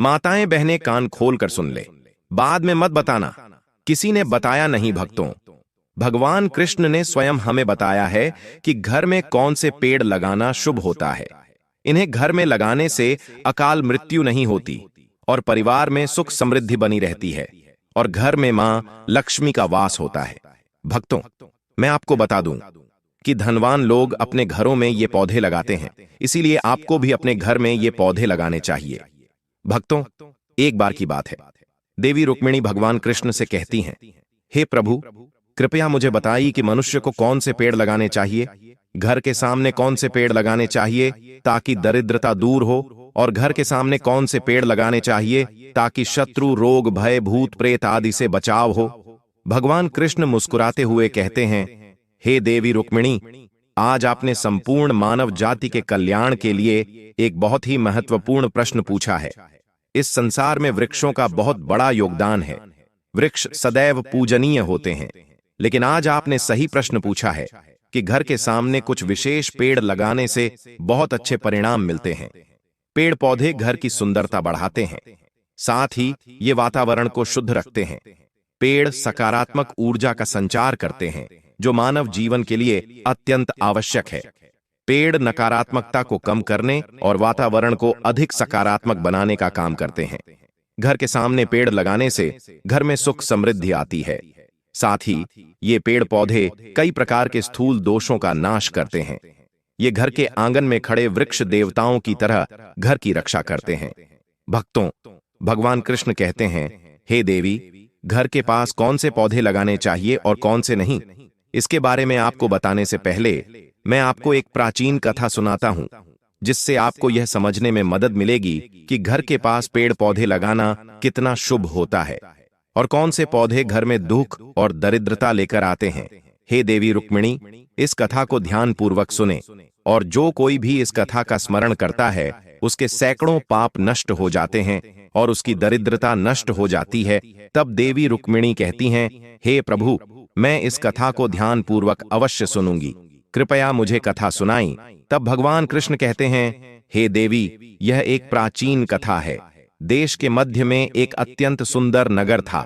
माताएं बहनें कान खोल कर सुन ले, बाद में मत बताना किसी ने बताया नहीं। भक्तों, भगवान कृष्ण ने स्वयं हमें बताया है कि घर में कौन से पेड़ लगाना शुभ होता है। इन्हें घर में लगाने से अकाल मृत्यु नहीं होती और परिवार में सुख समृद्धि बनी रहती है और घर में मां लक्ष्मी का वास होता है। भक्तों, मैं आपको बता दूं कि धनवान लोग अपने घरों में ये पौधे लगाते हैं, इसीलिए आपको भी अपने घर में ये पौधे लगाने चाहिए। भक्तों, एक बार की बात है, देवी रुक्मिणी भगवान कृष्ण से कहती हैं, हे प्रभु, कृपया मुझे बताइए कि मनुष्य को कौन से पेड़ लगाने चाहिए, घर के सामने कौन से पेड़ लगाने चाहिए ताकि दरिद्रता दूर हो, और घर के सामने कौन से पेड़ लगाने चाहिए ताकि शत्रु, रोग, भय, भूत प्रेत आदि से बचाव हो। भगवान कृष्ण मुस्कुराते हुए कहते हैं, हे देवी रुक्मिणी, आज आपने संपूर्ण मानव जाति के कल्याण के लिए एक बहुत ही महत्वपूर्ण प्रश्न पूछा है। इस संसार में वृक्षों का बहुत बड़ा योगदान है। वृक्ष सदैव पूजनीय होते हैं, लेकिन आज आपने सही प्रश्न पूछा है कि घर के सामने कुछ विशेष पेड़ लगाने से बहुत अच्छे परिणाम मिलते हैं। पेड़ पौधे घर की सुंदरता बढ़ाते हैं, साथ ही ये वातावरण को शुद्ध रखते हैं। पेड़ सकारात्मक ऊर्जा का संचार करते हैं, जो मानव जीवन के लिए अत्यंत आवश्यक है। पेड़ नकारात्मकता को कम करने और वातावरण को अधिक सकारात्मक बनाने का काम करते हैं। घर के सामने पेड़ लगाने से घर में सुख समृद्धि आती है। साथ ही ये पेड़ पौधे कई प्रकार के स्थूल दोषों का नाश करते हैं। ये घर के आंगन में खड़े वृक्ष देवताओं की तरह घर की रक्षा करते हैं। भक्तों, भगवान कृष्ण कहते हैं, हे देवी, घर के पास कौन से पौधे लगाने चाहिए और कौन से नहीं, इसके बारे में आपको बताने से पहले मैं आपको एक प्राचीन कथा सुनाता हूं, जिससे आपको यह समझने में मदद मिलेगी कि घर के पास पेड़ पौधे लगाना कितना शुभ होता है और कौन से पौधे घर में दुख और दरिद्रता लेकर आते हैं। हे देवी रुक्मिणी, इस कथा को ध्यानपूर्वक सुने, और जो कोई भी इस कथा का स्मरण करता है उसके सैकड़ों पाप नष्ट हो जाते हैं और उसकी दरिद्रता नष्ट हो जाती है। तब देवी रुक्मिणी कहती हैं, हे प्रभु, मैं इस कथा को ध्यानपूर्वक अवश्य सुनूंगी, कृपया मुझे कथा सुनाई। तब भगवान कृष्ण कहते हैं, हे देवी, यह एक प्राचीन कथा है। देश के मध्य में एक अत्यंत सुंदर नगर था।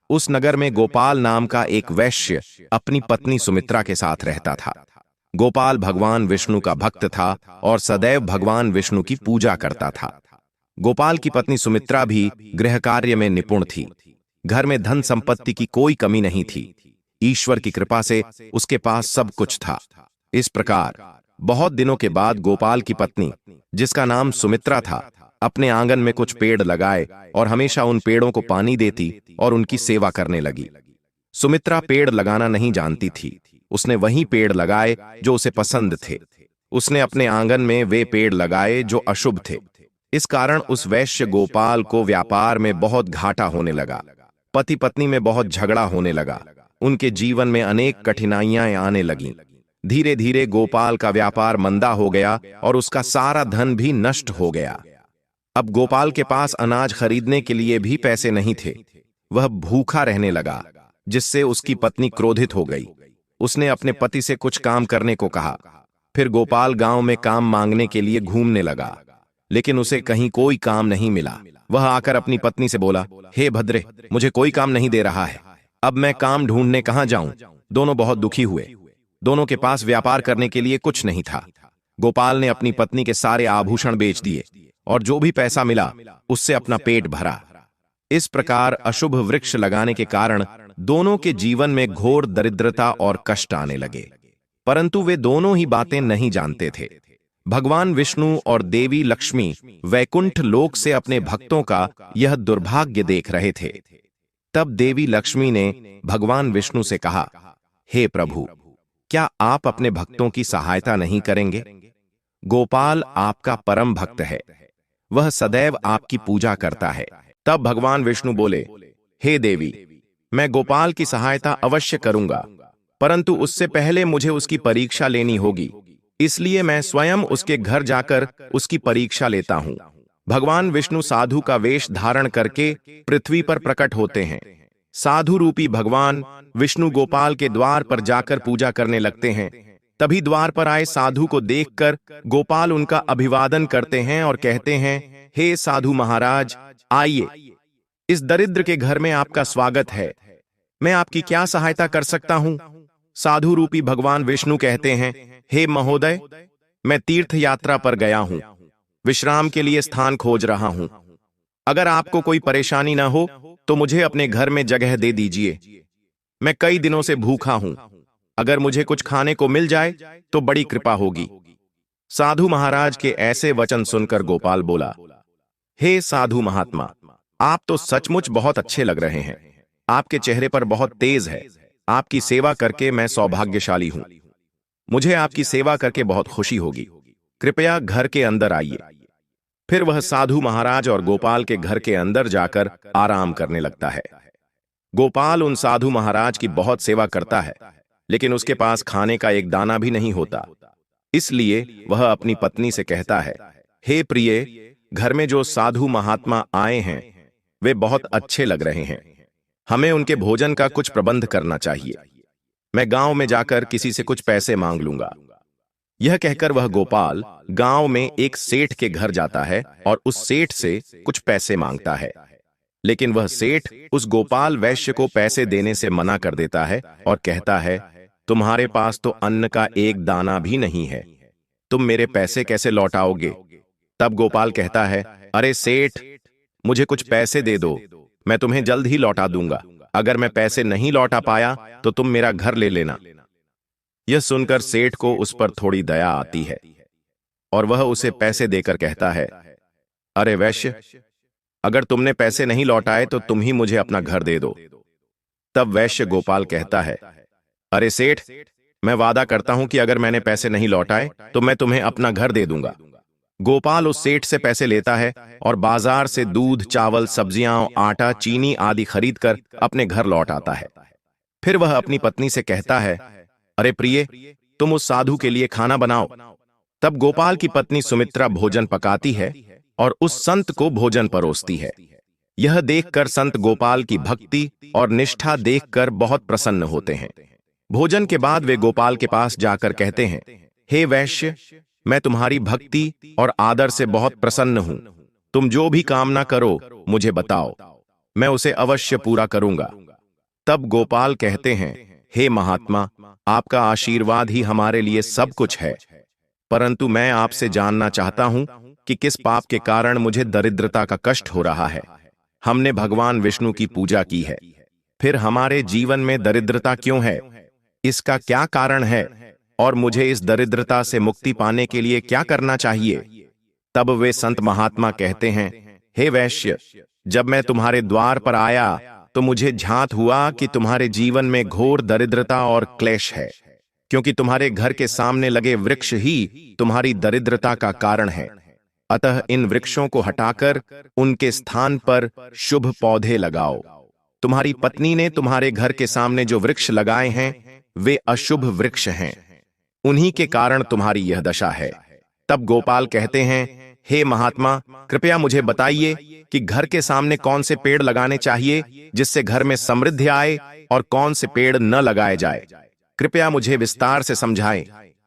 उस नगर में गोपाल नाम का एक वैश्य अपनी पत्नी सुमित्रा के साथ रहता था। गोपाल भगवान विष्णु का भक्त था और सदैव भगवान विष्णु की पूजा करता था। गोपाल की पत्नी सुमित्रा भी गृह कार्य में निपुण थी। घर में धन संपत्ति की कोई कमी नहीं थी। ईश्वर की कृपा से उसके पास सब कुछ था। इस प्रकार बहुत दिनों के बाद गोपाल की पत्नी, जिसका नाम सुमित्रा था, अपने आंगन में कुछ पेड़ लगाए और हमेशा उन पेड़ों को पानी देती और उनकी सेवा करने लगी। सुमित्रा पेड़ लगाना नहीं जानती थी। उसने वही पेड़ लगाए जो उसे पसंद थे। उसने अपने आंगन में वे पेड़ लगाए जो अशुभ थे। इस कारण उस वैश्य गोपाल को व्यापार में बहुत घाटा होने लगा। पति पत्नी में बहुत झगड़ा होने लगा। उनके जीवन में अनेक कठिनाइयां आने लगीं। धीरे धीरे गोपाल का व्यापार मंदा हो गया और उसका सारा धन भी नष्ट हो गया। अब गोपाल के पास अनाज खरीदने के लिए भी पैसे नहीं थे। वह भूखा रहने लगा, जिससे उसकी पत्नी क्रोधित हो गई। उसने अपने पति से कुछ काम करने को कहा। फिर गोपाल गांव में काम मांगने के लिए घूमने लगा, लेकिन उसे कहीं कोई काम नहीं मिला। वह आकर अपनी पत्नी से बोला, हे भद्रे, मुझे कोई काम नहीं दे रहा है, अब मैं काम ढूंढने कहां जाऊं। दोनों बहुत दुखी हुए। दोनों के पास व्यापार करने के लिए कुछ नहीं था। गोपाल ने अपनी पत्नी के सारे आभूषण बेच दिए और जो भी पैसा मिला उससे अपना पेट भरा। इस प्रकार अशुभ वृक्ष लगाने के कारण दोनों के जीवन में घोर दरिद्रता और कष्ट आने लगे, परंतु वे दोनों ही बातें नहीं जानते थे। भगवान विष्णु और देवी लक्ष्मी वैकुंठ लोक से अपने भक्तों का यह दुर्भाग्य देख रहे थे। तब देवी लक्ष्मी ने भगवान विष्णु से कहा, हे प्रभु, क्या आप अपने भक्तों की सहायता नहीं करेंगे? गोपाल आपका परम भक्त है, वह सदैव आपकी पूजा करता है। तब भगवान विष्णु बोले, हे देवी, मैं गोपाल की सहायता अवश्य करूंगा, परंतु उससे पहले मुझे उसकी परीक्षा लेनी होगी, इसलिए मैं स्वयं उसके घर जाकर उसकी परीक्षा लेता हूं। भगवान विष्णु साधु का वेश धारण करके पृथ्वी पर प्रकट होते हैं। साधु रूपी भगवान विष्णु गोपाल के द्वार पर जाकर पूजा करने लगते हैं। तभी द्वार पर आए साधु को देखकर गोपाल उनका अभिवादन करते हैं और कहते हैं, हे साधु महाराज, आइए, इस दरिद्र के घर में आपका स्वागत है। मैं आपकी क्या सहायता कर सकता हूं? साधु रूपी भगवान विष्णु कहते हैं, हे महोदय, मैं तीर्थ यात्रा पर गया हूं, विश्राम के लिए स्थान खोज रहा हूं। अगर आपको कोई परेशानी न हो तो मुझे अपने घर में जगह दे दीजिए। मैं कई दिनों से भूखा हूं, अगर मुझे कुछ खाने को मिल जाए तो बड़ी कृपा होगी। साधु महाराज के ऐसे वचन सुनकर गोपाल बोला, हे साधु महात्मा, आप तो सचमुच बहुत अच्छे लग रहे हैं। आपके चेहरे पर बहुत तेज है। आपकी सेवा करके मैं सौभाग्यशाली हूं। मुझे आपकी सेवा करके बहुत खुशी होगी। कृपया घर के अंदर आइए। फिर वह साधु महाराज और गोपाल के घर के अंदर जाकर आराम करने लगता है। गोपाल उन साधु महाराज की बहुत सेवा करता है, लेकिन उसके पास खाने का एक दाना भी नहीं होता। इसलिए वह अपनी पत्नी से कहता है, हे प्रिय, घर में जो साधु महात्मा आए हैं वे बहुत अच्छे लग रहे हैं। हमें उनके भोजन का कुछ प्रबंध करना चाहिए। मैं गांव में जाकर किसी से कुछ पैसे मांग लूंगा। यह कहकर वह गोपाल गांव में एक सेठ के घर जाता है और उस सेठ से कुछ पैसे मांगता है। लेकिन वह सेठ उस गोपाल वैश्य को पैसे देने से मना कर देता है और कहता है, तुम्हारे पास तो अन्न का एक दाना भी नहीं है, तुम मेरे पैसे कैसे लौटाओगे? तब गोपाल कहता है, अरे सेठ, मुझे कुछ पैसे दे दो, मैं तुम्हें जल्द ही लौटा दूंगा। अगर मैं पैसे नहीं लौटा पाया तो तुम मेरा घर ले लेना। यह सुनकर सेठ को उस पर थोड़ी दया आती है और वह उसे पैसे देकर कहता है, अरे वैश्य, अगर तुमने पैसे नहीं लौटाए तो तुम ही मुझे अपना घर दे दो। तब वैश्य गोपाल कहता है, अरे सेठ, मैं वादा करता हूं कि अगर मैंने पैसे नहीं लौटाए तो मैं तुम्हें अपना घर दे दूंगा। गोपाल उस सेठ से पैसे लेता है और बाजार से दूध, चावल, सब्जियां, आटा, चीनी आदि खरीदकर अपने घर लौट आता है। फिर वह अपनी पत्नी से कहता है, अरे प्रिय, तुम उस साधु के लिए खाना बनाओ। तब गोपाल की पत्नी सुमित्रा भोजन पकाती है और उस संत को भोजन परोसती है। यह देखकर संत गोपाल की भक्ति और निष्ठा देखकर बहुत प्रसन्न होते हैं। भोजन के बाद वे गोपाल के पास जाकर कहते हैं, हे वैश्य, मैं तुम्हारी भक्ति और आदर से बहुत प्रसन्न हूं। तुम जो भी कामना करो मुझे बताओ, मैं उसे अवश्य पूरा करूंगा। तब गोपाल कहते हैं, हे महात्मा, आपका आशीर्वाद ही हमारे लिए सब कुछ है, परंतु मैं आपसे जानना चाहता हूं कि किस पाप के कारण मुझे दरिद्रता का कष्ट हो रहा है। हमने भगवान विष्णु की पूजा की है, फिर हमारे जीवन में दरिद्रता क्यों है? इसका क्या कारण है और मुझे इस दरिद्रता से मुक्ति पाने के लिए क्या करना चाहिए? तब वे संत महात्मा कहते हैं, हे वैश्य, जब मैं तुम्हारे द्वार पर आया तो मुझे झांत हुआ कि तुम्हारे जीवन में घोर दरिद्रता और क्लेश है, क्योंकि तुम्हारे घर के सामने लगे वृक्ष ही तुम्हारी दरिद्रता का कारण है। अतः इन वृक्षों को हटाकर उनके स्थान पर शुभ पौधे लगाओ। तुम्हारी पत्नी ने तुम्हारे घर के सामने जो वृक्ष लगाए हैं वे अशुभ वृक्ष हैं, उन्हीं के कारण तुम्हारी यह दशा है। तब गोपाल कहते हैं, हे महात्मा, कृपया मुझे बताइए कि घर के सामने कौन से पेड़ लगाने चाहिए जिससे घर में समृद्धि आए और कौन से पेड़ न लगाए जाए। कृपया मुझे विस्तार से समझाएं,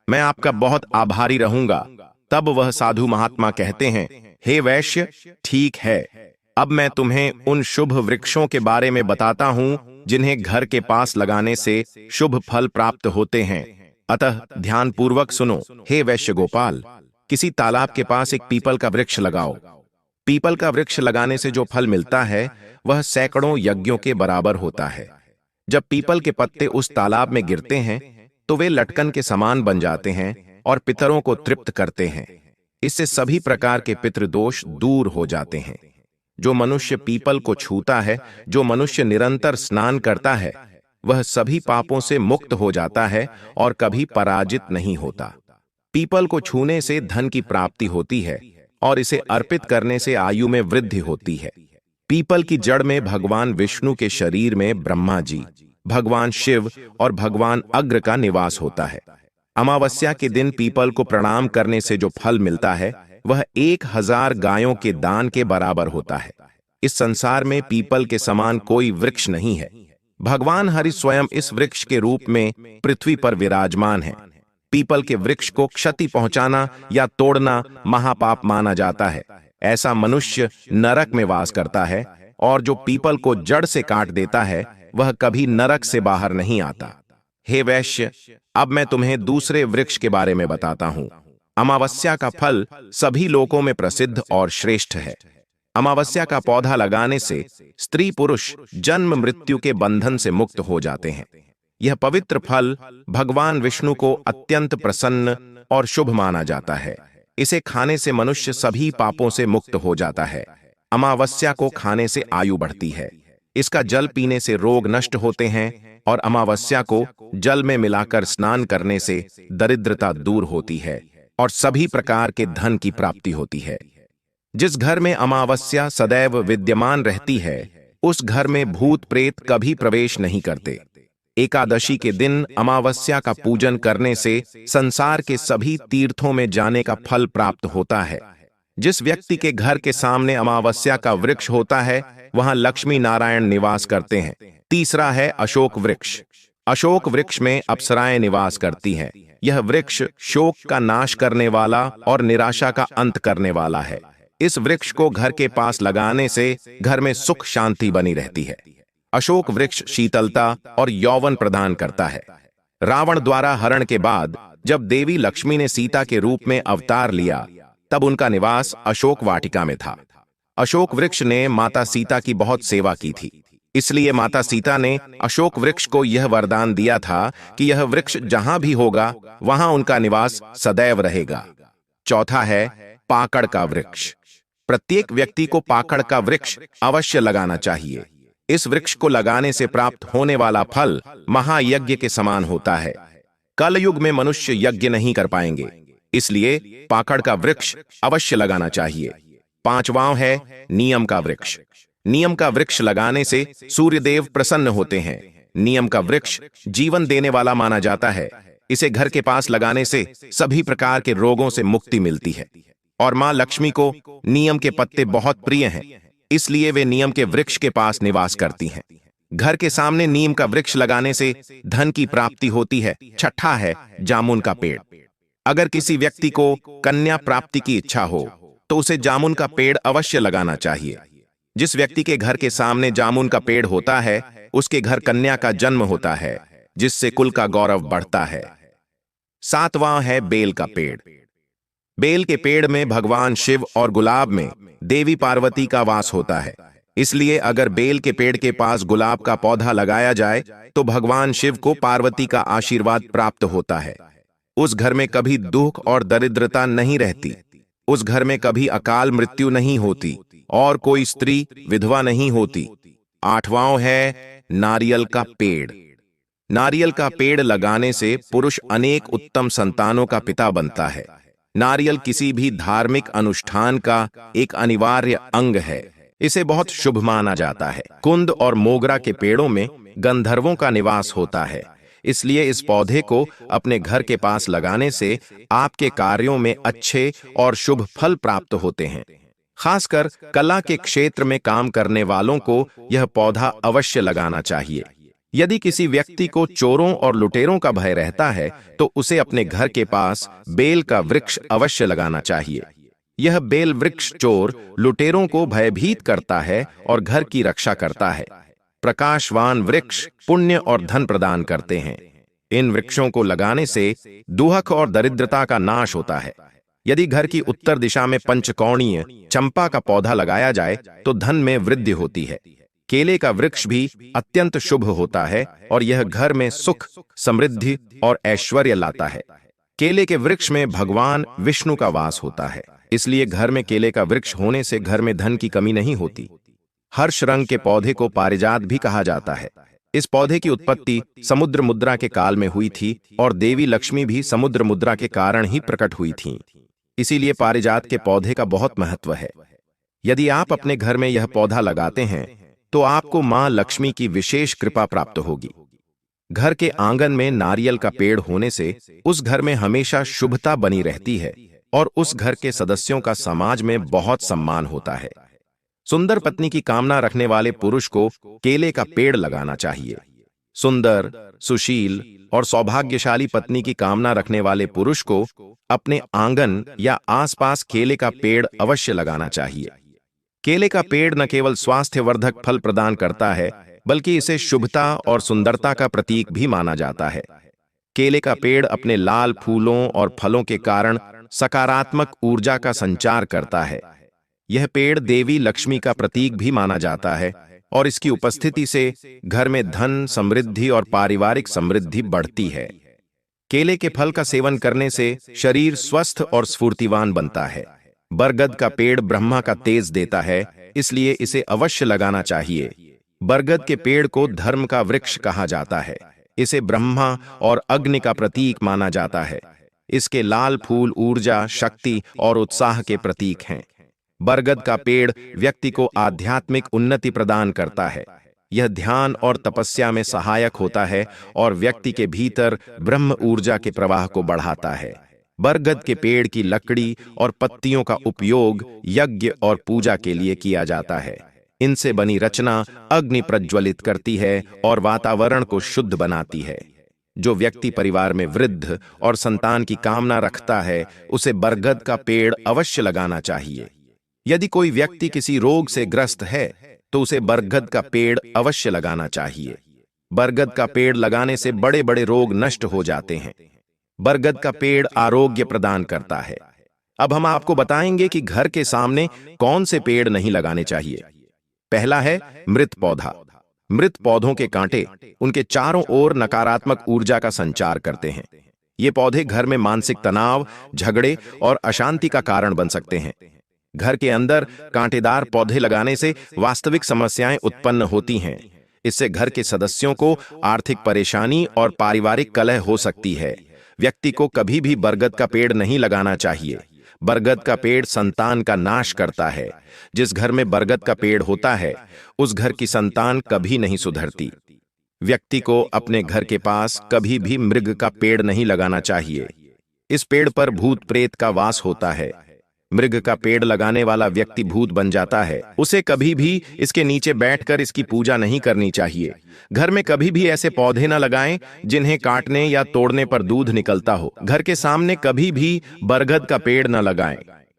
मैं आपका बहुत आभारी रहूंगा। तब वह साधु महात्मा कहते हैं, हे वैश्य, ठीक है, अब मैं तुम्हें उन शुभ वृक्षों के बारे में बताता हूं जिन्हें घर के पास लगाने से शुभ फल प्राप्त होते हैं। अतः ध्यानपूर्वक सुनो। हे वैश्य गोपाल, किसी तालाब के पास एक पीपल का वृक्ष लगाओ। पीपल का वृक्ष लगाने से जो फल मिलता है वह सैकड़ों यज्ञों के बराबर होता है। जब पीपल के पत्ते उस तालाब में गिरते हैं तो वे लटकन के समान बन जाते हैं और पितरों को तृप्त करते हैं। इससे सभी प्रकार के पितृदोष दूर हो जाते हैं। जो मनुष्य पीपल को छूता है, जो मनुष्य निरंतर स्नान करता है, वह सभी पापों से मुक्त हो जाता है और कभी पराजित नहीं होता। पीपल को छूने से धन की प्राप्ति होती है और इसे अर्पित करने से आयु में वृद्धि होती है। पीपल की जड़ में भगवान विष्णु के शरीर में ब्रह्मा जी, भगवान शिव और भगवान अग्र का निवास होता है। अमावस्या के दिन पीपल को प्रणाम करने से जो फल मिलता है वह 1000 गायों के दान के बराबर होता है। इस संसार में पीपल के समान कोई वृक्ष नहीं है। भगवान हरि स्वयं इस वृक्ष के रूप में पृथ्वी पर विराजमान है। पीपल के वृक्ष को क्षति पहुंचाना या तोड़ना महापाप माना जाता है। ऐसा मनुष्य नरक में वास करता है, और जो पीपल को जड़ से काट देता है वह कभी नरक से बाहर नहीं आता। हे वैश्य, अब मैं तुम्हें दूसरे वृक्ष के बारे में बताता हूं। अमावस्या का फल सभी लोकों में प्रसिद्ध और श्रेष्ठ है। अमावस्या का पौधा लगाने से स्त्री पुरुष जन्म मृत्यु के बंधन से मुक्त हो जाते हैं। यह पवित्र फल भगवान विष्णु को अत्यंत प्रसन्न और शुभ माना जाता है। इसे खाने से मनुष्य सभी पापों से मुक्त हो जाता है। अमावस्या को खाने से आयु बढ़ती है। इसका जल पीने से रोग नष्ट होते हैं, और अमावस्या को जल में मिलाकर स्नान करने से दरिद्रता दूर होती है और सभी प्रकार के धन की प्राप्ति होती है। जिस घर में अमावस्या सदैव विद्यमान रहती है, उस घर में भूत प्रेत कभी प्रवेश नहीं करते। एकादशी के दिन अमावस्या का पूजन करने से संसार के सभी तीर्थों में जाने का फल प्राप्त होता है। जिस व्यक्ति के घर के सामने अमावस्या का वृक्ष होता है, वहां लक्ष्मी नारायण निवास करते हैं। तीसरा है अशोक वृक्ष। अशोक वृक्ष में अप्सराएं निवास करती हैं। यह वृक्ष शोक का नाश करने वाला और निराशा का अंत करने वाला है। इस वृक्ष को घर के पास लगाने से घर में सुख शांति बनी रहती है। अशोक वृक्ष शीतलता और यौवन प्रदान करता है। रावण द्वारा हरण के बाद जब देवी लक्ष्मी ने सीता के रूप में अवतार लिया, तब उनका निवास अशोक वाटिका में था। अशोक वृक्ष ने माता सीता की बहुत सेवा की थी, इसलिए माता सीता ने अशोक वृक्ष को यह वरदान दिया था कि यह वृक्ष जहां भी होगा वहां उनका निवास सदैव रहेगा। चौथा है पाकड़ का वृक्ष। प्रत्येक व्यक्ति को पाकड़ का वृक्ष अवश्य लगाना चाहिए। इस वृक्ष को लगाने से प्राप्त होने वाला फल महायज्ञ के समान होता है। कलयुग में मनुष्य यज्ञ नहीं कर पाएंगे, इसलिए पाकड़ का वृक्ष अवश्य लगाना चाहिए। पांचवां है नियम का वृक्ष। नियम का वृक्ष लगाने से सूर्यदेव प्रसन्न होते हैं। नियम का वृक्ष जीवन देने वाला माना जाता है। इसे घर के पास लगाने से सभी प्रकार के रोगों से मुक्ति मिलती है, और मां लक्ष्मी को नियम के पत्ते बहुत प्रिय हैं, इसलिए वे नियम के वृक्ष के पास निवास करती हैं। घर के सामने नीम का वृक्ष लगाने से धन की प्राप्ति होती है। छठा है जामुन का पेड़। अगर किसी व्यक्ति को कन्या प्राप्ति की इच्छा हो तो उसे जामुन का पेड़ अवश्य लगाना चाहिए। जिस व्यक्ति के घर के सामने जामुन का पेड़ होता है, उसके घर कन्या का जन्म होता है, जिससे कुल का गौरव बढ़ता है। सातवां है बेल का पेड़। बेल के पेड़ में भगवान शिव और गुलाब में देवी पार्वती का वास होता है, इसलिए अगर बेल के पेड़ के पास गुलाब का पौधा लगाया जाए तो भगवान शिव को पार्वती का आशीर्वाद प्राप्त होता है। उस घर में कभी दुख और दरिद्रता नहीं रहती। उस घर में कभी अकाल मृत्यु नहीं होती और कोई स्त्री विधवा नहीं होती। आठवां है नारियल का पेड़। नारियल का पेड़ लगाने से पुरुष अनेक उत्तम संतानों का पिता बनता है। नारियल किसी भी धार्मिक अनुष्ठान का एक अनिवार्य अंग है। इसे बहुत शुभ माना जाता है। कुंद और मोगरा के पेड़ों में गंधर्वों का निवास होता है, इसलिए इस पौधे को अपने घर के पास लगाने से आपके कार्यों में अच्छे और शुभ फल प्राप्त होते हैं। खासकर कला के क्षेत्र में काम करने वालों को यह पौधा अवश्य लगाना चाहिए। यदि किसी व्यक्ति को चोरों और लुटेरों का भय रहता है तो उसे अपने घर के पास बेल का वृक्ष अवश्य लगाना चाहिए। यह बेल वृक्ष चोर लुटेरों को भयभीत करता है और घर की रक्षा करता है। प्रकाशवान वृक्ष पुण्य और धन प्रदान करते हैं। इन वृक्षों को लगाने से दुहक और दरिद्रता का नाश होता है। यदि घर की उत्तर दिशा में पंचकोणीय चंपा का पौधा लगाया जाए तो धन में वृद्धि होती है। केले का वृक्ष भी अत्यंत शुभ होता है और यह घर में सुख, समृद्धि और ऐश्वर्य लाता है। केले के वृक्ष में भगवान विष्णु का वास होता है, इसलिए घर में केले का वृक्ष होने से घर में धन की कमी नहीं होती। हर्ष रंग के पौधे को पारिजात भी कहा जाता है। इस पौधे की उत्पत्ति समुद्र मुद्रा के काल में हुई थी और देवी लक्ष्मी भी समुद्र मुद्रा के कारण ही प्रकट हुई थीं। इसीलिए पारिजात के पौधे का बहुत महत्व है। यदि आप अपने घर में यह पौधा लगाते हैं तो आपको मां लक्ष्मी की विशेष कृपा प्राप्त होगी। घर के आंगन में नारियल का पेड़ होने से उस घर में हमेशा शुभता बनी रहती है और उस घर के सदस्यों का समाज में बहुत सम्मान होता है। सुंदर पत्नी की कामना रखने वाले पुरुष को केले का पेड़ लगाना चाहिए। सुंदर, सुशील और सौभाग्यशाली पत्नी की कामना रखने वाले पुरुष को अपने आंगन या आसपास केले का पेड़ अवश्य लगाना चाहिए। केले का पेड़ न केवल स्वास्थ्यवर्धक फल प्रदान करता है, बल्कि इसे शुभता और सुंदरता का प्रतीक भी माना जाता है। केले का पेड़ अपने लाल फूलों और फलों के कारण सकारात्मक ऊर्जा का संचार करता है। यह पेड़ देवी लक्ष्मी का प्रतीक भी माना जाता है और इसकी उपस्थिति से घर में धन, समृद्धि और पारिवारिक समृद्धि बढ़ती है। केले के फल का सेवन करने से शरीर स्वस्थ और स्फूर्तिवान बनता है। बरगद का पेड़ ब्रह्मा का तेज देता है, इसलिए इसे अवश्य लगाना चाहिए। बरगद के पेड़ को धर्म का वृक्ष कहा जाता है। इसे ब्रह्मा और अग्नि का प्रतीक माना जाता है। इसके लाल फूल ऊर्जा, शक्ति और उत्साह के प्रतीक हैं। बरगद का पेड़ व्यक्ति को आध्यात्मिक उन्नति प्रदान करता है। यह ध्यान और तपस्या में सहायक होता है और व्यक्ति के भीतर ब्रह्म ऊर्जा के प्रवाह को बढ़ाता है। बरगद के पेड़ की लकड़ी और पत्तियों का उपयोग यज्ञ और पूजा के लिए किया जाता है। इनसे बनी रचना अग्नि प्रज्वलित करती है और वातावरण को शुद्ध बनाती है। जो व्यक्ति परिवार में वृद्ध और संतान की कामना रखता है, उसे बरगद का पेड़ अवश्य लगाना चाहिए। यदि कोई व्यक्ति किसी रोग से ग्रस्त है, तो उसे बरगद का पेड़ अवश्य लगाना चाहिए। बरगद का पेड़ लगाने से बड़े बड़े रोग नष्ट हो जाते हैं। बरगद का पेड़ आरोग्य प्रदान करता है। अब हम आपको बताएंगे कि घर के सामने कौन से पेड़ नहीं लगाने चाहिए। पहला है मृत पौधा। मृत पौधों के कांटे उनके चारों ओर नकारात्मक ऊर्जा का संचार करते हैं। ये पौधे घर में मानसिक तनाव, झगड़े और अशांति का कारण बन सकते हैं। घर के अंदर कांटेदार पौधे लगाने से वास्तविक समस्याएं उत्पन्न होती हैं। इससे घर के सदस्यों को आर्थिक परेशानी और पारिवारिक कलह हो सकती है। व्यक्ति को कभी भी बरगद का पेड़ नहीं लगाना चाहिए। बरगद का पेड़ संतान का नाश करता है। जिस घर में बरगद का पेड़ होता है, उस घर की संतान कभी नहीं सुधरती। व्यक्ति को अपने घर के पास कभी भी मृग का पेड़ नहीं लगाना चाहिए। इस पेड़ पर भूत प्रेत का वास होता है। मृग का पेड़ लगाने वाला व्यक्ति भूत बन जाता है। उसे कभी भी इसके नीचे बैठकर इसकी पूजा नहीं करनी चाहिए। घर में कभी भी ऐसे पौधे न लगाएं जिन्हें काटने या तोड़ने पर दूध निकलता हो। घर के सामने कभी भी बरगद का पेड़ न लगाएं।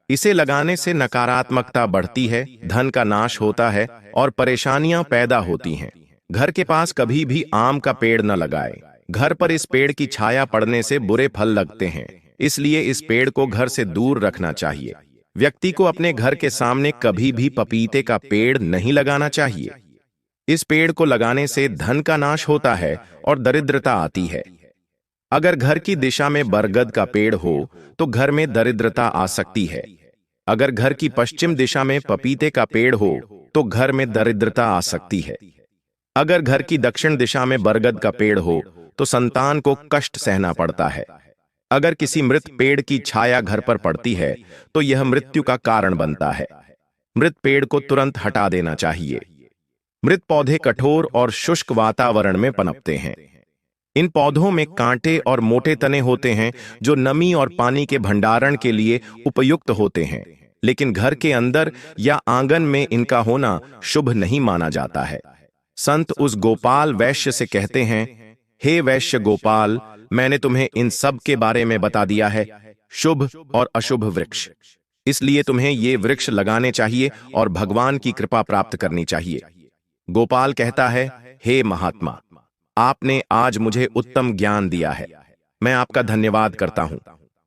इसे लगाने से नकारात्मकता बढ़ती है, धन का नाश होता है और परेशानियां पैदा होती हैं। घर के पास कभी भी आम का पेड़ न लगाएं। घर पर इस पेड़ की छाया पड़ने से बुरे फल लगते हैं, इसलिए इस पेड़ को घर से दूर रखना चाहिए। व्यक्ति को अपने घर के सामने कभी भी पपीते का पेड़ नहीं लगाना चाहिए। इस पेड़ को लगाने से धन का नाश होता है और दरिद्रता आती है। अगर घर की दिशा में बरगद का पेड़ हो तो घर में दरिद्रता आ सकती है। अगर घर की पश्चिम दिशा में पपीते का पेड़ हो तो घर में दरिद्रता आ सकती है। अगर घर की दक्षिण दिशा में बरगद का पेड़ हो तो संतान को कष्ट सहना पड़ता है। अगर किसी मृत पेड़ की छाया घर पर पड़ती है तो यह मृत्यु का कारण बनता है। मृत पेड़ को तुरंत हटा देना चाहिए। मृत पौधे कठोर और शुष्क वातावरण में पनपते हैं। इन पौधों में कांटे और मोटे तने होते हैं जो नमी और पानी के भंडारण के लिए उपयुक्त होते हैं, लेकिन घर के अंदर या आंगन में इनका होना शुभ नहीं माना जाता है। संत उस गोपाल वैश्य से कहते हैं, हे वैश्य गोपाल, मैंने तुम्हें इन सब के बारे में बता दिया है, शुभ और अशुभ वृक्ष। इसलिए तुम्हें ये वृक्ष लगाने चाहिए और भगवान की कृपा प्राप्त करनी चाहिए। गोपाल कहता है, हे महात्मा, आपने आज मुझे उत्तम ज्ञान दिया है, मैं आपका धन्यवाद करता हूं।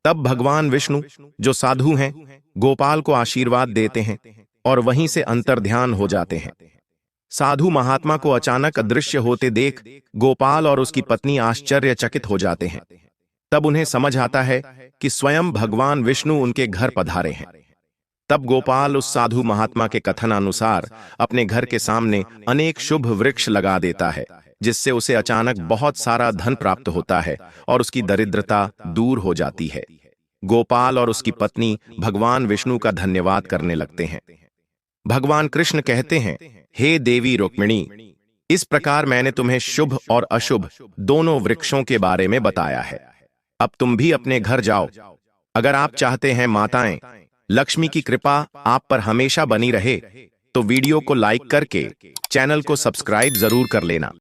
तब भगवान विष्णु, जो साधु हैं, गोपाल को आशीर्वाद देते हैं और वहीं से अंतर्ध्यान हो जाते हैं। साधु महात्मा को अचानक अदृश्य होते देख गोपाल और उसकी पत्नी आश्चर्यचकित हो जाते हैं। तब उन्हें समझ आता है कि स्वयं भगवान विष्णु उनके घर पधारे हैं। तब गोपाल उस साधु महात्मा के कथनानुसार अपने घर के सामने अनेक शुभ वृक्ष लगा देता है, जिससे उसे अचानक बहुत सारा धन प्राप्त होता है और उसकी दरिद्रता दूर हो जाती है। गोपाल और उसकी पत्नी भगवान विष्णु का धन्यवाद करने लगते हैं। भगवान कृष्ण कहते हैं, हे देवी रुक्मिणी, इस प्रकार मैंने तुम्हें शुभ और अशुभ दोनों वृक्षों के बारे में बताया है। अब तुम भी अपने घर जाओ। अगर आप चाहते हैं माताएं लक्ष्मी की कृपा आप पर हमेशा बनी रहे, तो वीडियो को लाइक करके चैनल को सब्सक्राइब जरूर कर लेना।